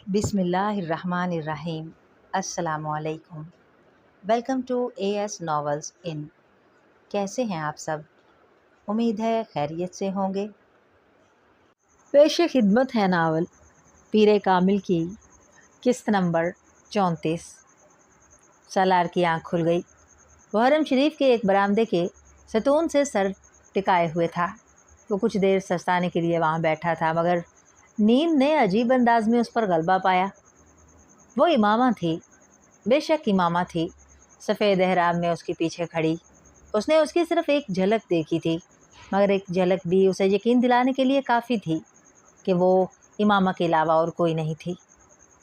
بسم اللہ الرحمن الرحیم۔ السلام علیکم۔ Welcome to A S novels in. کیسے ہیں آپ سب؟ امید ہے خیریت سے ہوں گے۔ پیش خدمت ہے ناول پیر کامل کی قسط نمبر 34۔ سالار کی آنکھ کھل گئی۔ وہ حرم شریف کے ایک برآمدے کے ستون سے سر ٹکائے ہوئے تھا۔ وہ کچھ دیر سستانے کے لیے وہاں بیٹھا تھا، مگر نیند نے عجیب انداز میں اس پر غلبہ پایا۔ وہ امامہ تھی، بے شک امامہ تھی، سفید احرام میں اس کے پیچھے کھڑی۔ اس نے اس کی صرف ایک جھلک دیکھی تھی، مگر ایک جھلک بھی اسے یقین دلانے کے لیے کافی تھی کہ وہ امامہ کے علاوہ اور کوئی نہیں تھی۔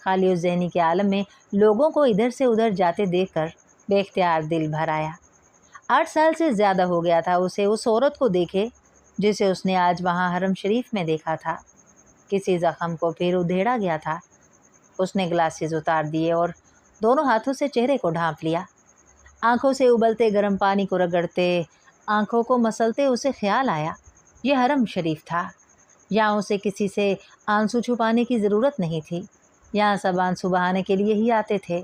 خالی اس ذہنی کے عالم میں لوگوں کو ادھر سے ادھر جاتے دیکھ کر بے اختیار دل بھر آیا۔ 8 سال سے زیادہ ہو گیا تھا اسے اس عورت کو دیکھے جسے اس نے آج وہاں حرم شریف میں دیکھا تھا۔ کسی زخم کو پھر ادھیڑا گیا تھا۔ اس نے گلاسز اتار دیے اور دونوں ہاتھوں سے چہرے کو ڈھانپ لیا۔ آنکھوں سے ابلتے گرم پانی کو رگڑتے، آنکھوں کو مسلتے اسے خیال آیا، یہ حرم شریف تھا۔ یہاں اسے کسی سے آنسو چھپانے کی ضرورت نہیں تھی، یہاں سب آنسو بہانے کے لیے ہی آتے تھے۔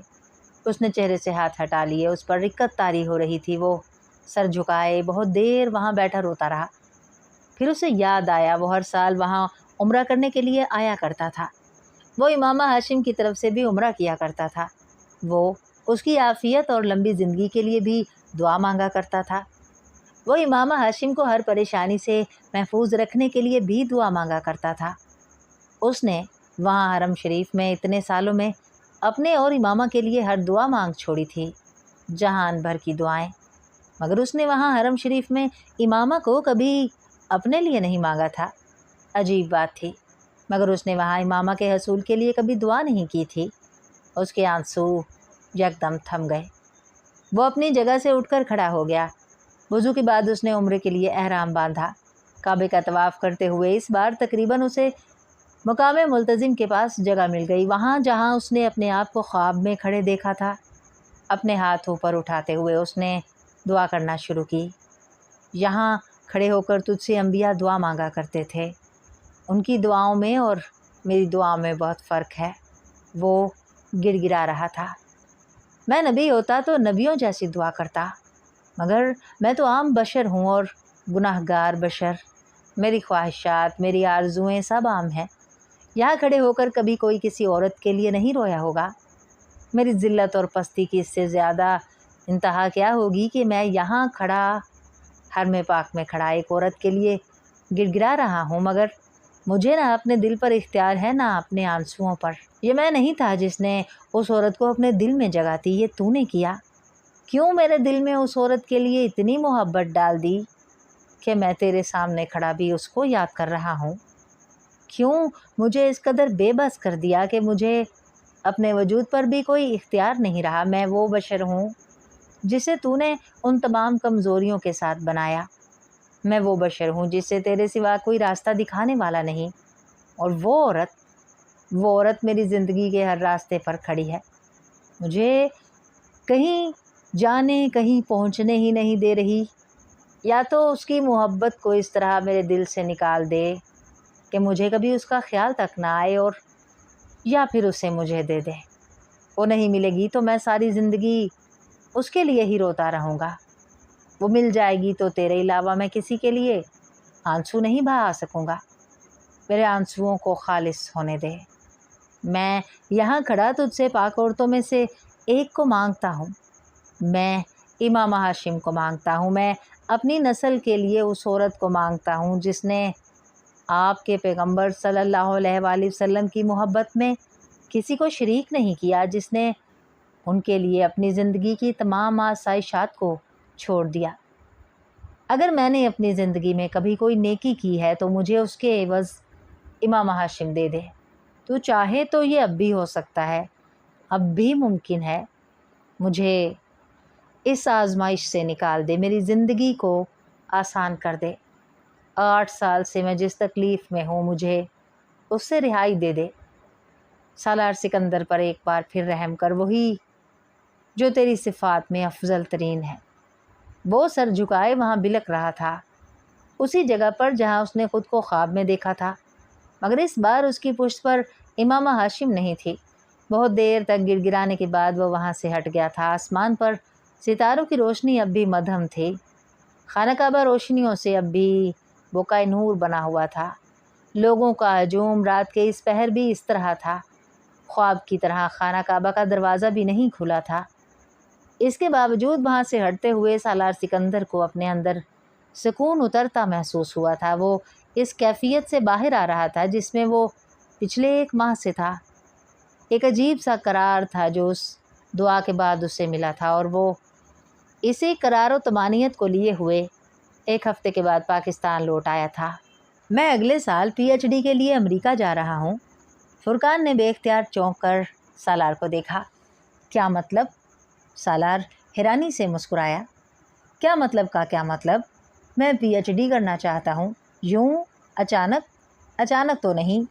اس نے چہرے سے ہاتھ ہٹا لیے، اس پر رکت طاری ہو رہی تھی۔ وہ سر جھکائے بہت دیر وہاں بیٹھا روتا رہا۔ پھر اسے یاد آیا وہ ہر سال وہاں عمرہ کرنے کے لیے آیا کرتا تھا۔ وہ امامہ ہاشم کی طرف سے بھی عمرہ کیا کرتا تھا۔ وہ اس کی عافیت اور لمبی زندگی کے لیے بھی دعا مانگا کرتا تھا۔ وہ امامہ ہاشم کو ہر پریشانی سے محفوظ رکھنے کے لیے بھی دعا مانگا کرتا تھا۔ اس نے وہاں حرم شریف میں اتنے سالوں میں اپنے اور امامہ کے لیے ہر دعا مانگ چھوڑی تھی، جہان بھر کی دعائیں، مگر اس نے وہاں حرم شریف میں امامہ کو کبھی اپنے لیے نہیں مانگا تھا۔ عجیب بات تھی، مگر اس نے وہاں امامہ کے حصول کے لیے کبھی دعا نہیں کی تھی۔ اس کے آنسو یکدم تھم گئے۔ وہ اپنی جگہ سے اٹھ کر کھڑا ہو گیا۔ وضو کے بعد اس نے عمرے کے لیے احرام باندھا۔ کعبے کا طواف کرتے ہوئے اس بار تقریباً اسے مقام ملتزم کے پاس جگہ مل گئی، وہاں جہاں اس نے اپنے آپ کو خواب میں کھڑے دیکھا تھا۔ اپنے ہاتھ اوپر اٹھاتے ہوئے اس نے دعا کرنا شروع کی۔ یہاں کھڑے ہو کر تجھ سے انبیاء دعا مانگا کرتے تھے، ان کی دعاؤں میں اور میری دعاؤں میں بہت فرق ہے۔ وہ گڑ گڑا رہا تھا۔ میں نبی ہوتا تو نبیوں جیسی دعا کرتا، مگر میں تو عام بشر ہوں اور گناہ گار بشر۔ میری خواہشات، میری آرزوئیں سب عام ہیں۔ یہاں کھڑے ہو کر کبھی کوئی کسی عورت کے لیے نہیں رویا ہوگا۔ میری ذلت اور پستی کی اس سے زیادہ انتہا کیا ہوگی کہ میں یہاں کھڑا، حرم پاک میں کھڑا ایک عورت کے لیے گڑ گڑا رہا ہوں، مگر مجھے نہ اپنے دل پر اختیار ہے نہ اپنے آنسوؤں پر۔ یہ میں نہیں تھا جس نے اس عورت کو اپنے دل میں جگہ دی، یہ تو نے کیا۔ کیوں میرے دل میں اس عورت کے لیے اتنی محبت ڈال دی کہ میں تیرے سامنے کھڑا بھی اس کو یاد کر رہا ہوں؟ کیوں مجھے اس قدر بے بس کر دیا کہ مجھے اپنے وجود پر بھی کوئی اختیار نہیں رہا؟ میں وہ بشر ہوں جسے تو نے ان تمام کمزوریوں کے ساتھ بنایا۔ میں وہ بشر ہوں جسے تیرے سوا کوئی راستہ دکھانے والا نہیں، اور وہ عورت میری زندگی کے ہر راستے پر کھڑی ہے، مجھے کہیں جانے کہیں پہنچنے ہی نہیں دے رہی۔ یا تو اس کی محبت کو اس طرح میرے دل سے نکال دے کہ مجھے کبھی اس کا خیال تک نہ آئے، اور یا پھر اسے مجھے دے دے۔ وہ نہیں ملے گی تو میں ساری زندگی اس کے لیے ہی روتا رہوں گا۔ وہ مل جائے گی تو تیرے علاوہ میں کسی کے لیے آنسو نہیں بہا سکوں گا۔ میرے آنسوؤں کو خالص ہونے دے۔ میں یہاں کھڑا تجھ سے پاک عورتوں میں سے ایک کو مانگتا ہوں، میں امامہ ہاشم کو مانگتا ہوں، میں اپنی نسل کے لیے اس عورت کو مانگتا ہوں جس نے آپ کے پیغمبر صلی اللہ علیہ وآلہ وسلم کی محبت میں کسی کو شریک نہیں کیا، جس نے ان کے لیے اپنی زندگی کی تمام آسائشات کو چھوڑ دیا۔ اگر میں نے اپنی زندگی میں کبھی کوئی نیکی کی ہے تو مجھے اس کے عوض امامہ ہاشم دے دے۔ تو چاہے تو یہ اب بھی ہو سکتا ہے، اب بھی ممکن ہے۔ مجھے اس آزمائش سے نکال دے، میری زندگی کو آسان کر دے۔ 8 سال سے میں جس تکلیف میں ہوں، مجھے اس سے رہائی دے دے۔ سالار سکندر پر ایک بار پھر رحم کر، وہی جو تیری صفات میں افضل ترین ہے۔ وہ سر جھکائے وہاں بلک رہا تھا، اسی جگہ پر جہاں اس نے خود کو خواب میں دیکھا تھا، مگر اس بار اس کی پشت پر इमामा हाशिम नहीं थी। बहुत देर तक गिड़गिड़ाने के बाद वो वहाँ से हट गया था। आसमान पर सितारों की रोशनी अब भी मध्यम थी। खाना काबा रोशनियों से अब भी बुकाए नूर बना हुआ था। लोगों का हजूम रात के इस पहर भी इस तरह था। ख्वाब की तरह खाना काबा का दरवाज़ा भी नहीं खुला था। इसके बावजूद वहाँ से हटते हुए सालार सिकंदर को अपने अंदर सुकून उतरता महसूस हुआ था। वो इस कैफियत से बाहर आ रहा था जिसमें वो पिछले 1 माह से था। एक अजीब सा करार था जो उस दुआ के बाद उसे मिला था, और वो इसी करार व तमानियत को लिए हुए 1 हफ्ते के बाद पाकिस्तान लौट आया था। मैं अगले साल पीएचडी के लिए अमेरिका जा रहा हूँ। फुरकान ने बेख्तियार चौंक कर सालार को देखा। क्या मतलब? सालार हैरानी से मुस्कुराया। क्या मतलब का क्या मतलब? मैं पीएचडी करना चाहता हूँ। यूँ अचानक? अचानक तो नहीं,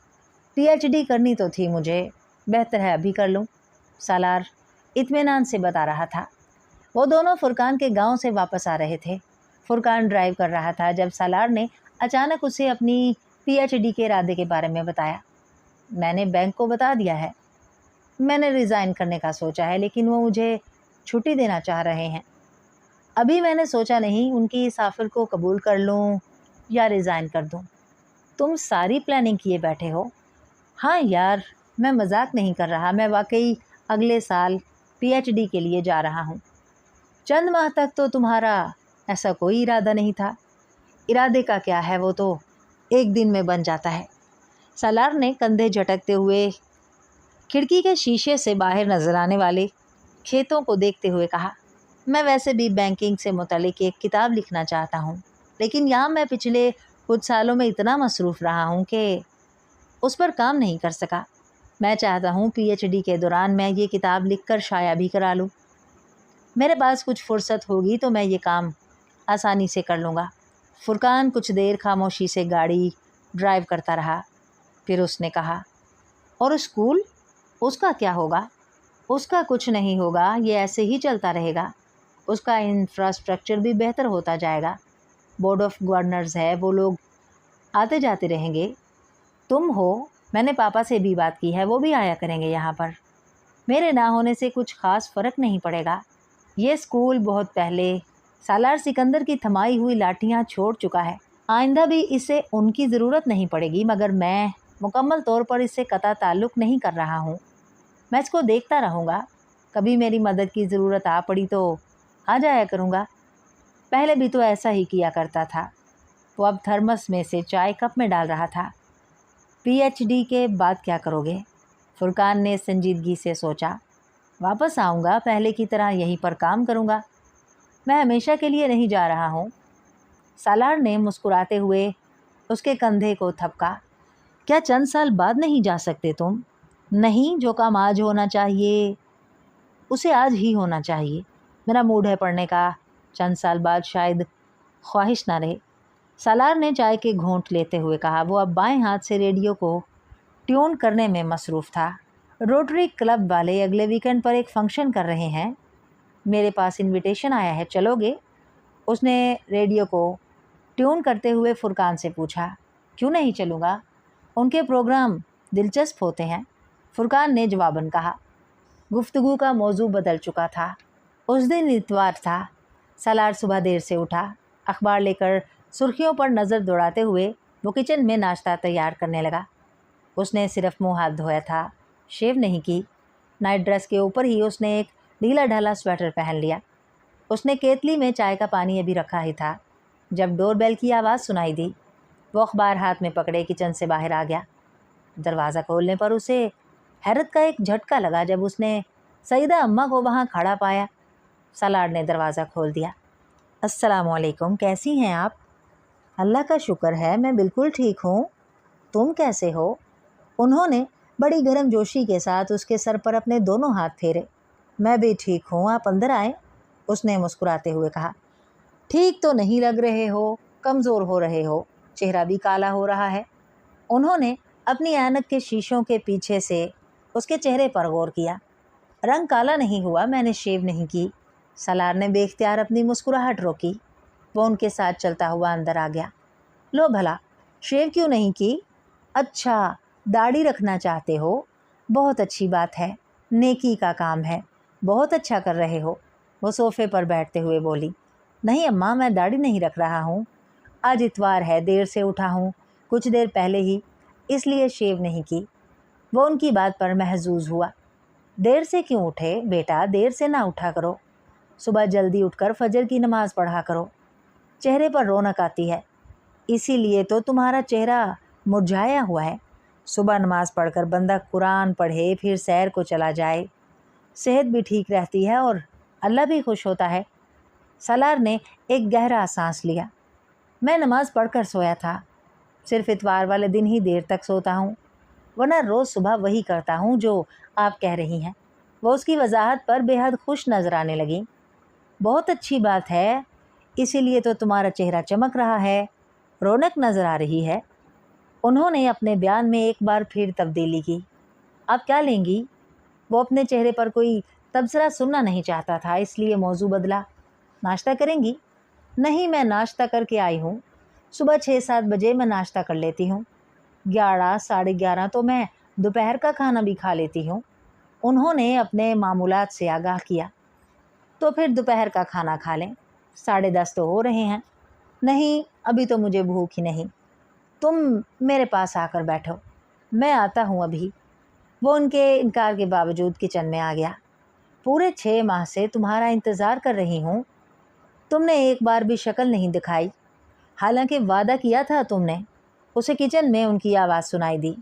पीएचडी करनी तो थी मुझे। बेहतर है अभी कर लूँ, सालार इत्मीनान से बता रहा था। वो दोनों फुरकान के गांव से वापस आ रहे थे। फुरकान ड्राइव कर रहा था जब सालार ने अचानक उसे अपनी पीएचडी के इरादे के बारे में बताया। मैंने बैंक को बता दिया है। मैंने रिज़ाइन करने का सोचा है, लेकिन वो मुझे छुट्टी देना चाह रहे हैं। अभी मैंने सोचा नहीं उनकी इस ऑफ़र को कबूल कर लूँ या रिज़ाइन कर दूँ। तुम सारी प्लानिंग किए बैठे हो। हाँ यार, मैं मजाक नहीं कर रहा। मैं वाकई अगले साल पीएचडी के लिए जा रहा हूँ। चंद माह तक तो तुम्हारा ऐसा कोई इरादा नहीं था। इरादे का क्या है, वो तो एक दिन में बन जाता है। सालार ने कंधे झटकते हुए खिड़की के शीशे से बाहर नजर आने वाले खेतों को देखते हुए कहा, मैं वैसे भी बैंकिंग से मुतालिक एक किताब लिखना चाहता हूँ, लेकिन यहाँ मैं पिछले कुछ सालों में इतना मसरूफ़ रहा हूँ कि उस पर काम नहीं कर सका। मैं चाहता हूँ पीएचडी के दौरान मैं ये किताब लिखकर शाया भी करा लूँ। मेरे पास कुछ फुर्सत होगी तो मैं ये काम आसानी से कर लूँगा। फुरकान कुछ देर खामोशी से गाड़ी ड्राइव करता रहा। फिर उसने कहा, और स्कूल, उसका क्या होगा? उसका कुछ नहीं होगा, ये ऐसे ही चलता रहेगा। उसका इंफ्रास्ट्रक्चर भी बेहतर होता जाएगा। बोर्ड ऑफ गवर्नर्स है, वो लोग आते जाते रहेंगे। तुम हो, मैंने पापा से भी बात की है, वो भी आया करेंगे यहाँ पर। मेरे ना होने से कुछ ख़ास फ़र्क नहीं पड़ेगा। ये स्कूल बहुत पहले सालार सिकंदर की थमाई हुई लाठियाँ छोड़ चुका है। आइंदा भी इसे उनकी ज़रूरत नहीं पड़ेगी, मगर मैं मुकम्मल तौर पर इससे कतई ताल्लुक़ नहीं कर रहा हूँ। मैं इसको देखता रहूँगा। कभी मेरी मदद की ज़रूरत आ पड़ी तो आ जाया करूँगा। पहले भी तो ऐसा ही किया करता था। वो अब थर्मस में से चाय कप में डाल रहा था। पीएचडी के बाद क्या करोगे? फुरकान ने संजीदगी से सोचा। वापस आऊँगा, पहले की तरह यहीं पर काम करूँगा। मैं हमेशा के लिए नहीं जा रहा हूँ। सालार ने मुस्कुराते हुए उसके कंधे को थपका। क्या चंद साल बाद नहीं जा सकते तुम? नहीं, जो काम आज होना चाहिए उसे आज ही होना चाहिए। मेरा मूड है पढ़ने का। चंद साल बाद शायद ख्वाहिश ना रहे। सालार ने चाय के घूंट लेते हुए कहा। वो अब बाएं हाथ से रेडियो को ट्यून करने में मसरूफ़ था। रोटरी क्लब वाले अगले वीकेंड पर एक फ़ंक्शन कर रहे हैं। मेरे पास इनविटेशन आया है, चलोगे? उसने रेडियो को ट्यून करते हुए फुरकान से पूछा। क्यों नहीं चलूँगा, उनके प्रोग्राम दिलचस्प होते हैं, फुरकान ने जवाबन कहा। गुफ्तगू का मौजू बदल चुका था। उस दिन इतवार था। सालार सुबह देर से उठा। अखबार लेकर सुर्खियों पर नज़र दौड़ाते हुए वो किचन में नाश्ता तैयार करने लगा। उसने सिर्फ मुँह हाथ धोया था, शेव नहीं की। नाइट ड्रेस के ऊपर ही उसने एक ढीला ढाला स्वेटर पहन लिया। उसने केतली में चाय का पानी अभी रखा ही था जब डोरबेल की आवाज़ सुनाई दी। वो अखबार हाथ में पकड़े किचन से बाहर आ गया। दरवाज़ा खोलने पर उसे हैरत का एक झटका लगा जब उसने सईदा अम्मा को वहाँ खड़ा पाया। सालार ने दरवाज़ा खोल दिया। अस्सलामुअलैकुम, कैसी हैं आप? अल्लाह का शुक्र है, मैं बिल्कुल ठीक हूँ। तुम कैसे हो? उन्होंने बड़ी गर्मजोशी के साथ उसके सर पर अपने दोनों हाथ फेरे। मैं भी ठीक हूँ, आप अंदर आएँ, उसने मुस्कुराते हुए कहा। ठीक तो नहीं लग रहे हो, कमज़ोर हो रहे हो, चेहरा भी काला हो रहा है। उन्होंने अपनी ऐनक के शीशों के पीछे से उसके चेहरे पर गौर किया। रंग काला नहीं हुआ, मैंने शेव नहीं की। सालार ने बेख्तियार अपनी मुस्कुराहट रोकी। वो उनके साथ चलता हुआ अंदर आ गया। लो भला, शेव क्यों नहीं की? अच्छा, दाढ़ी रखना चाहते हो, बहुत अच्छी बात है, नेकी का काम है, बहुत अच्छा कर रहे हो। वो सोफ़े पर बैठते हुए बोली। नहीं अम्मा, मैं दाढ़ी नहीं रख रहा हूँ, आज इतवार है, देर से उठा हूँ, कुछ देर पहले ही, इसलिए शेव नहीं की। वो उनकी बात पर महजूज हुआ। देर से क्यों उठे बेटा, देर से ना उठा करो, सुबह जल्दी उठकर फजर की नमाज़ पढ़ा करो, चेहरे पर रौनक आती है, इसीलिए तो तुम्हारा चेहरा मुरझाया हुआ है। सुबह नमाज़ पढ़कर बंदा कुरान पढ़े, फिर सैर को चला जाए, सेहत भी ठीक रहती है और अल्लाह भी खुश होता है। सालार ने एक गहरा सांस लिया। मैं नमाज़ पढ़कर सोया था, सिर्फ इतवार वाले दिन ही देर तक सोता हूँ, वरना रोज़ सुबह वही करता हूँ जो आप कह रही हैं। वो उसकी वजाहत पर बेहद खुश नज़र आने लगी। बहुत अच्छी बात है, इसीलिए तो तुम्हारा चेहरा चमक रहा है, रौनक नज़र आ रही है। उन्होंने अपने बयान में एक बार फिर तब्दीली की। आप क्या लेंगी? वो अपने चेहरे पर कोई तबसरा सुनना नहीं चाहता था, इसलिए मौजू बदला। नाश्ता करेंगी? नहीं, मैं नाश्ता करके आई हूँ, सुबह 6-7 बजे मैं नाश्ता कर लेती हूँ, 11 साढ़े 11 तो मैं दोपहर का खाना भी खा लेती हूँ। उन्होंने अपने मामूलात से आगाह किया। तो फिर दोपहर का खाना खा लें, 10:30 तो हो रहे हैं। नहीं, अभी तो मुझे भूख ही नहीं, तुम मेरे पास आकर बैठो, मैं आता हूँ अभी। वो उनके इनकार के बावजूद किचन में आ गया। पूरे 6 माह से तुम्हारा इंतज़ार कर रही हूँ, तुमने एक बार भी शक्ल नहीं दिखाई, हालांकि वादा किया था तुमने। उसे किचन में उनकी आवाज़ सुनाई दी।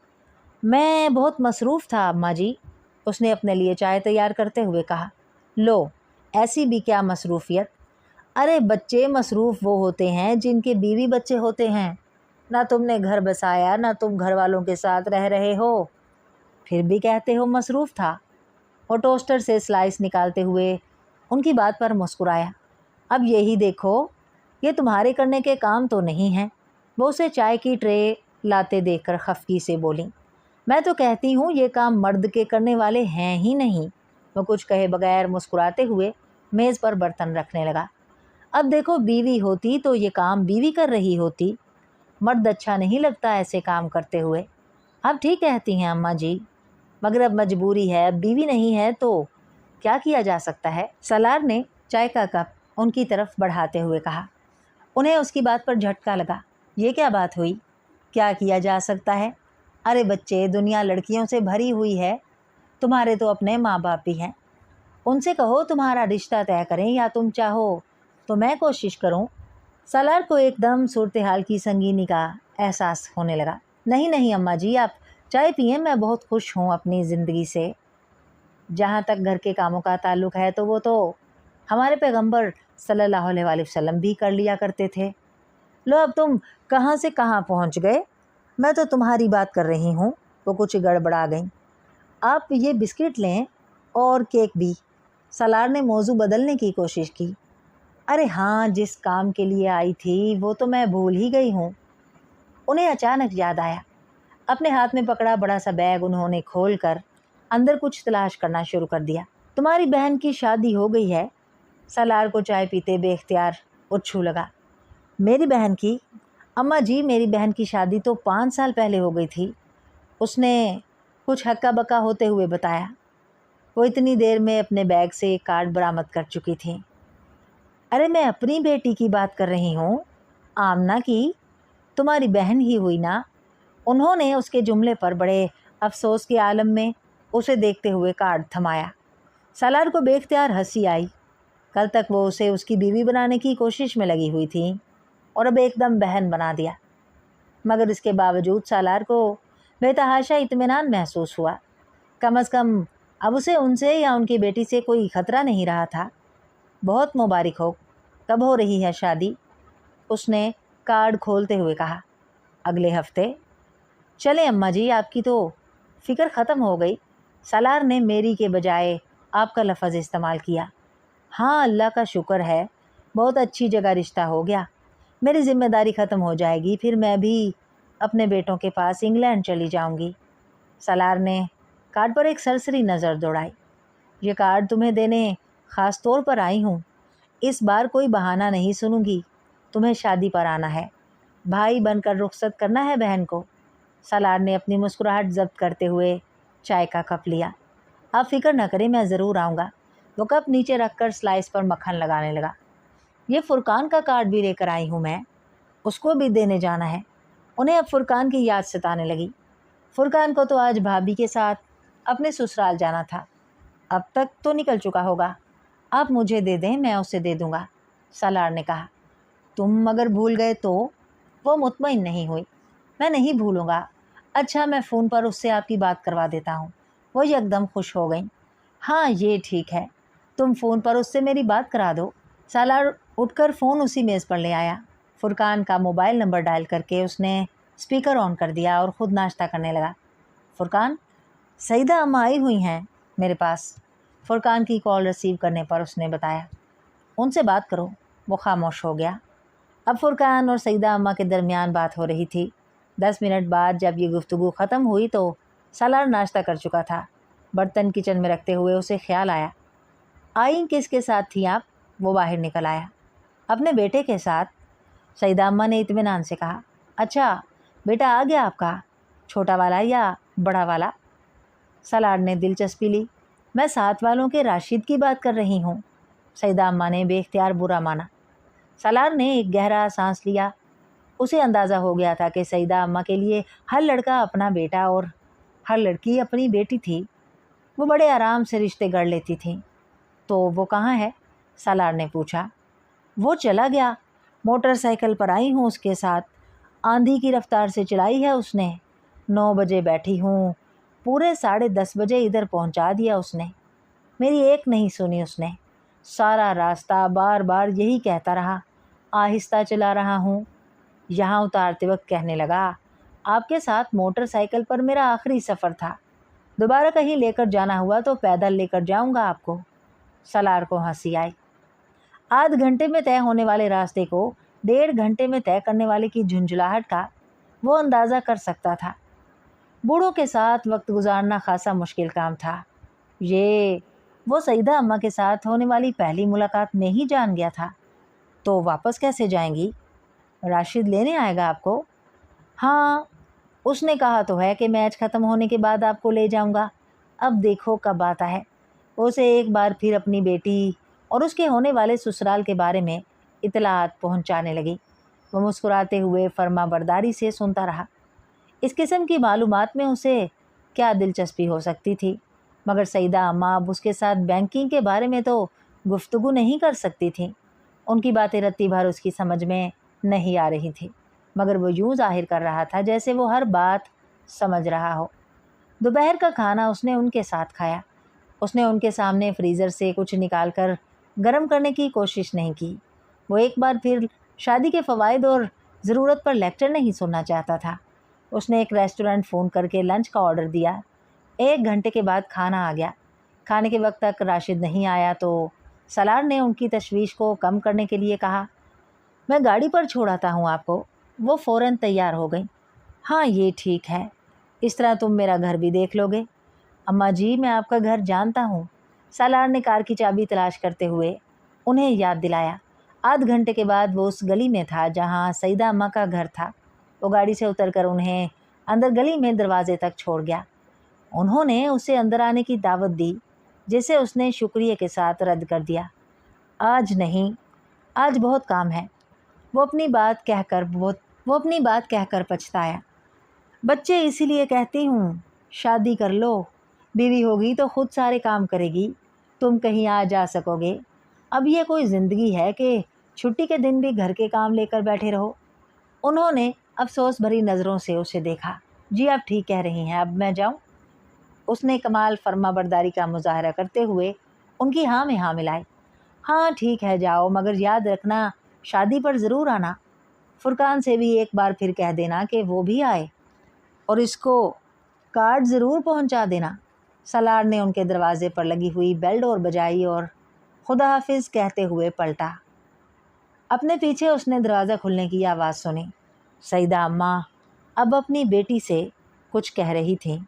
मैं बहुत मसरूफ़ था अम्मा जी, उसने अपने लिए चाय तैयार करते हुए कहा। लो, ऐसी भी क्या मसरूफ़ियत? अरे बच्चे मसरूफ़ वो होते हैं जिनके बीवी बच्चे होते हैं। ना तुमने घर बसाया, ना तुम घर वालों के साथ रह रहे हो, फिर भी कहते हो मसरूफ़ था। वो टोस्टर से स्लाइस निकालते हुए उनकी बात पर मुस्कुराया। अब यही देखो, ये तुम्हारे करने के काम तो नहीं हैं। वो उसे चाय की ट्रे लाते देखकर खफकी से बोली। मैं तो कहती हूँ ये काम मर्द के करने वाले हैं ही नहीं। वो कुछ कहे बगैर मुस्कुराते हुए मेज़ पर बर्तन रखने लगा। अब देखो, बीवी होती तो ये काम बीवी कर रही होती, मर्द अच्छा नहीं लगता ऐसे काम करते हुए। आप ठीक कहती हैं अम्मा जी, मगर अब मजबूरी है, अब बीवी नहीं है तो क्या किया जा सकता है? सलार ने चाय का कप उनकी तरफ बढ़ाते हुए कहा। उन्हें उसकी बात पर झटका लगा। ये क्या बात हुई? क्या किया जा सकता है? अरे बच्चे, दुनिया लड़कियों से भरी हुई है, तुम्हारे तो अपने माँ बाप भी हैं, उनसे कहो तुम्हारा रिश्ता तय करें, या तुम चाहो तो मैं कोशिश करूं। सलार को एकदम सूरत हाल की संगीनी का एहसास होने लगा। नहीं नहीं अम्मा जी, आप चाय पिए, मैं बहुत खुश हूँ अपनी ज़िंदगी से। जहाँ तक घर के कामों का ताल्लुक़ है तो वो तो हमारे पैगंबर सल्लल्लाहु अलैहि वसल्लम भी कर लिया करते थे। लो, अब तुम कहाँ से कहाँ पहुँच गए? मैं तो तुम्हारी बात कर रही हूँ। वो कुछ गड़बड़ा गई। आप ये बिस्किट लें और केक भी। सलार ने मौजू बदलने की कोशिश की। अरे हाँ, जिस काम के लिए आई थी वो तो मैं भूल ही गई हूँ। उन्हें अचानक याद आया। अपने हाथ में पकड़ा बड़ा सा बैग उन्होंने खोल कर अंदर कुछ तलाश करना शुरू कर दिया। तुम्हारी बहन की शादी हो गई है? सलार को चाय पीते बेख्तियार उच्छू लगा। मेरी बहन की? अम्मा जी, मेरी बहन की शादी तो 5 साल पहले हो गई थी, उसने कुछ हक्का बक्का होते हुए बताया। वो इतनी देर में अपने बैग से एक कार्ड बरामद कर चुकी थी। अरे मैं अपनी बेटी की बात कर रही हूँ, आमना की, तुम्हारी बहन ही हुई ना। उन्होंने उसके जुमले पर बड़े अफसोस के आलम में उसे देखते हुए कार्ड थमाया। सलार को बेख्तियार हंसी आई। कल तक वो उसे उसकी बीवी बनाने की कोशिश में लगी हुई थी और अब एकदम बहन बना दिया। मगर इसके बावजूद सालार को बेतहाशा इत्मीनान महसूस हुआ। कम अज़ कम अब उसे उनसे या उनकी बेटी से कोई ख़तरा नहीं रहा था। बहुत मुबारक हो। कब हो रही है शादी? उसने कार्ड खोलते हुए कहा। अगले हफ्ते। चले अम्मा जी, आपकी तो फ़िक्र ख़त्म हो गई। सलार ने मेरी के बजाय आपका लफ्ज़ इस्तेमाल किया। हाँ, अल्लाह का शुक्र है, बहुत अच्छी जगह रिश्ता हो गया। मेरी ज़िम्मेदारी ख़त्म हो जाएगी, फिर मैं भी अपने बेटों के पास इंग्लैंड चली जाऊंगी। सलार ने कार्ड पर एक सरसरी नज़र दौड़ाई। ये कार्ड तुम्हें देने ख़ास तौर पर आई हूँ। इस बार कोई बहाना नहीं सुनूंगी, तुम्हें शादी पर आना है, भाई बनकर रुखसत करना है बहन को। سالار نے اپنی مسکراہٹ ضبط کرتے ہوئے چائے کا کپ لیا۔ آپ فکر نہ کریں، میں ضرور آؤں گا۔ وہ کپ نیچے رکھ کر سلائس پر مکھن لگانے لگا۔ یہ فرقان کا کارڈ بھی لے کر آئی ہوں میں، اس کو بھی دینے جانا ہے۔ انہیں اب فرقان کی یاد ستانے لگی۔ فرقان کو تو آج بھابھی کے ساتھ اپنے سسرال جانا تھا، اب تک تو نکل چکا ہوگا۔ آپ مجھے دے دیں، میں اسے دے دوں گا، سالار نے کہا۔ تم اگر بھول گئے تو؟ وہ مطمئن نہیں ہوئی۔ میں نہیں بھولوں گا۔ اچھا، میں فون پر اس سے آپ کی بات کروا دیتا ہوں۔ وہ یکدم خوش ہو گئیں۔ ہاں یہ ٹھیک ہے، تم فون پر اس سے میری بات کرا دو۔ سالار اٹھ کر فون اسی میز پر لے آیا۔ فرقان کا موبائل نمبر ڈائل کر کے اس نے اسپیکر آن کر دیا اور خود ناشتہ کرنے لگا۔ فرقان، سعیدہ اماں آئی ہوئی ہیں میرے پاس۔ فرقان کی کال ریسیو کرنے پر اس نے بتایا۔ ان سے بات کرو۔ وہ خاموش ہو گیا۔ اب فرقان اور سعیدہ اماں کے درمیان بات ہو رہی تھی۔ 10 منٹ بعد جب یہ گفتگو ختم ہوئی تو سالار ناشتہ کر چکا تھا۔ برتن کچن میں رکھتے ہوئے اسے خیال آیا، آئی کس کے ساتھ تھی آپ؟ وہ باہر نکل آیا۔ اپنے بیٹے کے ساتھ، سعیدہ اماں نے اطمینان سے کہا۔ اچھا، بیٹا آ گیا آپ کا، چھوٹا والا یا بڑا والا؟ سالار نے دلچسپی لی۔ میں ساتھ والوں کے راشد کی بات کر رہی ہوں، سعیدہ اماں نے بے اختیار برا مانا۔ سالار نے ایک گہرا سانس لیا۔ اسے اندازہ ہو گیا تھا کہ سعیدہ اماں کے لیے ہر لڑکا اپنا بیٹا اور ہر لڑکی اپنی بیٹی تھی۔ وہ بڑے آرام سے رشتے گڑھ لیتی تھیں۔ تو وہ کہاں ہے؟ سالار نے پوچھا۔ وہ چلا گیا، موٹر سائیکل پر آئی ہوں اس کے ساتھ، آندھی کی رفتار سے چلائی ہے اس نے۔ 9 بجے بیٹھی ہوں، پورے 10:30 بجے ادھر پہنچا دیا اس نے۔ میری ایک نہیں سنی اس نے، سارا راستہ بار بار یہی کہتا رہا، آہستہ چلا رہا ہوں۔ یہاں اتارتے وقت کہنے لگا، آپ کے ساتھ موٹر سائیکل پر میرا آخری سفر تھا، دوبارہ کہیں لے کر جانا ہوا تو پیدل لے کر جاؤں گا آپ کو۔ سالار کو ہنسی آئی۔ آدھ گھنٹے میں طے ہونے والے راستے کو 1.5 گھنٹے میں طے کرنے والے کی جھنجھلاہٹ کا وہ اندازہ کر سکتا تھا۔ بوڑھوں کے ساتھ وقت گزارنا خاصا مشکل کام تھا۔ یہ وہ سعیدہ اماں کے ساتھ ہونے والی پہلی ملاقات میں ہی جان گیا تھا۔ تو واپس کیسے جائیں گی؟ راشد لینے آئے گا آپ کو؟ ہاں، اس نے کہا تو ہے کہ میچ ختم ہونے کے بعد آپ کو لے جاؤں گا۔ اب دیکھو کب آتا ہے۔ اسے ایک بار پھر اپنی بیٹی اور اس کے ہونے والے سسرال کے بارے میں اطلاعات پہنچانے لگی۔ وہ مسکراتے ہوئے فرما برداری سے سنتا رہا۔ اس قسم کی معلومات میں اسے کیا دلچسپی ہو سکتی تھی؟ مگر سعیدہ اماں اب اس کے ساتھ بینکنگ کے بارے میں تو گفتگو نہیں کر سکتی تھیں۔ ان کی باتیں رتی بھر اس کی سمجھ میں نہیں آ رہی تھی، مگر وہ یوں ظاہر کر رہا تھا جیسے وہ ہر بات سمجھ رہا ہو۔ دوپہر کا کھانا اس نے ان کے ساتھ کھایا۔ اس نے ان کے سامنے فریزر سے کچھ نکال کر گرم کرنے کی کوشش نہیں کی۔ وہ ایک بار پھر شادی کے فوائد اور ضرورت پر لیکچر نہیں سننا چاہتا تھا۔ اس نے ایک ریسٹورنٹ فون کر کے لنچ کا آرڈر دیا۔ 1 گھنٹے کے بعد کھانا آ گیا۔ کھانے کے وقت تک راشد نہیں آیا تو سالار نے ان کی تشویش کو کم کرنے کے لیے کہا، میں گاڑی پر چھوڑ آتا ہوں آپ کو۔ وہ فوراً تیار ہو گئیں۔ ہاں یہ ٹھیک ہے، اس طرح تم میرا گھر بھی دیکھ لو گے۔ اماں جی، میں آپ کا گھر جانتا ہوں، سالار نے کار کی چابی تلاش کرتے ہوئے انہیں یاد دلایا۔ آدھ گھنٹے کے بعد وہ اس گلی میں تھا جہاں سعیدہ اماں کا گھر تھا۔ وہ گاڑی سے اتر کر انہیں اندر گلی میں دروازے تک چھوڑ گیا۔ انہوں نے اسے اندر آنے کی دعوت دی، جسے اس نے شکریہ کے ساتھ رد کر دیا۔ آج نہیں، آج بہت کام ہے، وہ اپنی بات کہہ کر پچھتایا۔ بچے اسی لیے کہتی ہوں شادی کر لو، بیوی ہوگی تو خود سارے کام کرے گی، تم کہیں آ جا سکو گے۔ اب یہ کوئی زندگی ہے کہ چھٹی کے دن بھی گھر کے کام لے کر بیٹھے رہو؟ انہوں نے افسوس بھری نظروں سے اسے دیکھا۔ جی آپ ٹھیک کہہ رہی ہیں، اب میں جاؤں؟ اس نے کمال فرما برداری کا مظاہرہ کرتے ہوئے ان کی ہاں میں ہاں ملائی۔ ہاں ٹھیک ہے جاؤ، مگر یاد رکھنا شادی پر ضرور آنا۔ فرقان سے بھی ایک بار پھر کہہ دینا کہ وہ بھی آئے، اور اس کو کارڈ ضرور پہنچا دینا۔ سالار نے ان کے دروازے پر لگی ہوئی بیل ڈور بجائی اور خدا حافظ کہتے ہوئے پلٹا۔ اپنے پیچھے اس نے دروازہ کھلنے کی آواز سنی۔ سعیدہ اماں اب اپنی بیٹی سے کچھ کہہ رہی تھیں۔